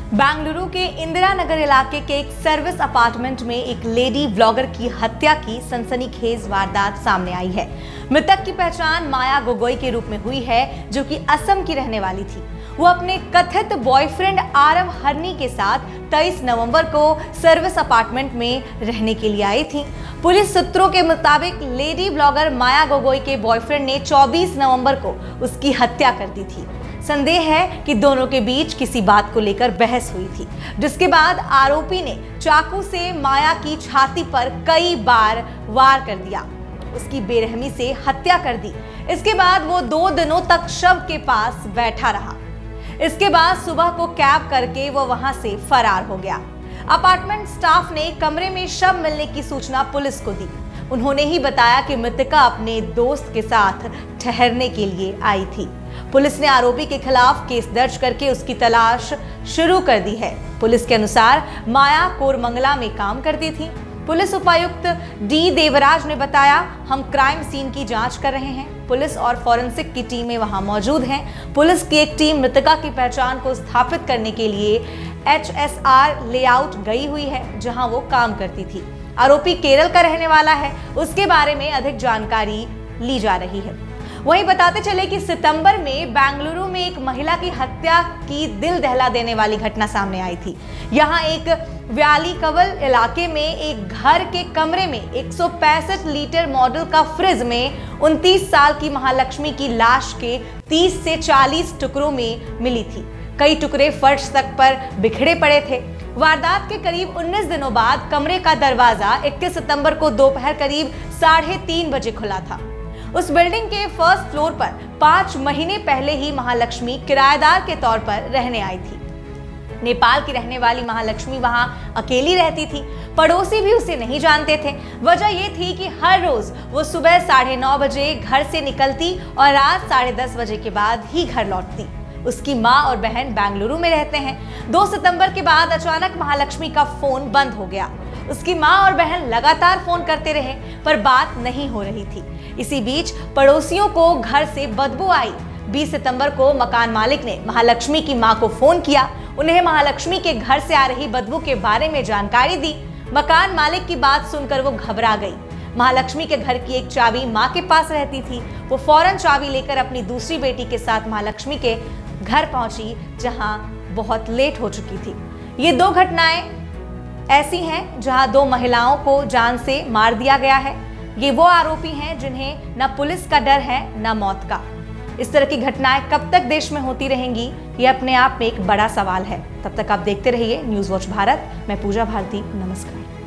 बेंगलुरु के इंदिरा नगर इलाके के एक सर्विस अपार्टमेंट में एक लेडी ब्लॉगर की हत्या की सनसनीखेज वारदात सामने आई है। मृतक की पहचान माया गोगोई के रूप में हुई है, जो कि असम की रहने वाली थी। वो अपने कथित बॉयफ्रेंड आरव हरनी के साथ 23 नवंबर को सर्विस अपार्टमेंट में रहने के लिए आई थी। पुलिस सूत्रों के मुताबिक लेडी ब्लॉगर माया गोगोई के बॉयफ्रेंड ने 24 नवंबर को उसकी हत्या कर दी थी। संदेह है कि दोनों के बीच किसी बात को लेकर बहस हुई थी, जिसके बाद आरोपी ने चाकू से माया की छाती पर कई बार वार कर दिया, उसकी बेरहमी से हत्या कर दी। इसके बाद वो 2 दिनों तक शव के पास बैठा रहा। इसके बाद सुबह को कैब करके वो वहां से फरार हो गया। अपार्टमेंट स्टाफ ने कमरे में शव मिलने की सूचना पुलिस को दी। उन्होंने ही बताया कि मृतका अपने दोस्त के साथ ठहरने के लिए आई थी। पुलिस ने आरोपी के खिलाफ केस दर्ज करके उसकी तलाश शुरू कर दी है। पुलिस के अनुसार माया कोरमंगला में काम करती थी। पुलिस उपायुक्त डी देवराज ने बताया, हम क्राइम सीन की जांच कर रहे हैं। पुलिस और फॉरेंसिक की टीमें वहां मौजूद हैं। पुलिस की एक टीम मृतका की पहचान को स्थापित करने के लिए HSR लेआउट गई हुई है, जहां वो काम करती थी। आरोपी केरल का रहने वाला है, उसके बारे में अधिक जानकारी ली जा रही है। वहीं बताते चले कि सितंबर में बेंगलुरु में एक महिला की हत्या की दिल दहला देने वाली घटना सामने आई थी। यहां एक व्यालीकवल इलाके में एक घर के कमरे में 165 लीटर मॉडल का फ्रिज में 29 साल की महालक्ष्मी की लाश के 30 से 40 टुकड़ों में मिली थी। कई टुकड़े फर्श तक पर बिखरे पड़े थे। वारदात के करीब 19 दिनों बाद कमरे का दरवाजा 21 सितंबर को दोपहर करीब 3:30 बजे खुला था। उस बिल्डिंग के फर्स्ट फ्लोर पर 5 महीने पहले ही महालक्ष्मी किराएदार के तौर पर रहने आई थी। नेपाल की रहने वाली महालक्ष्मी वहां अकेली रहती थी। पड़ोसी भी उसे नहीं जानते थे। वजह यह थी कि हर रोज वो सुबह 9:30 बजे घर से निकलती और रात 10:30 बजे के बाद ही घर लौटती। उसकी माँ और बहन बेंगलुरु में रहते हैं। 2 सितंबर के बाद अचानक महालक्ष्मी का फोन बंद हो गया। उसकी माँ और बहन लगातार फोन करते रहे, पर बात नहीं हो रही थी। इसी बीच पड़ोसियों को घर से बदबू आई। 20 सितंबर को मकान मालिक ने महालक्ष्मी की मां को फोन किया। उन्हें महालक्ष्मी के घर से आ रही बदबू के बारे में जानकारी दी। मकान मालिक की बात सुनकर वो घबरा गई। महालक्ष्मी के घर की एक चाबी मां के पास रहती थी। वो फौरन चाबी लेकर अपनी दूसरी बेटी के साथ महालक्ष्मी के घर पहुंची, जहां बहुत लेट हो चुकी थी। ये 2 घटनाएं ऐसी हैं जहां 2 महिलाओं को जान से मार दिया गया है। ये वो आरोपी हैं जिन्हें न पुलिस का डर है न मौत का। इस तरह की घटनाएं कब तक देश में होती रहेंगी, ये अपने आप में एक बड़ा सवाल है। तब तक आप देखते रहिए न्यूज़ वॉच भारत। मैं पूजा भारती, नमस्कार।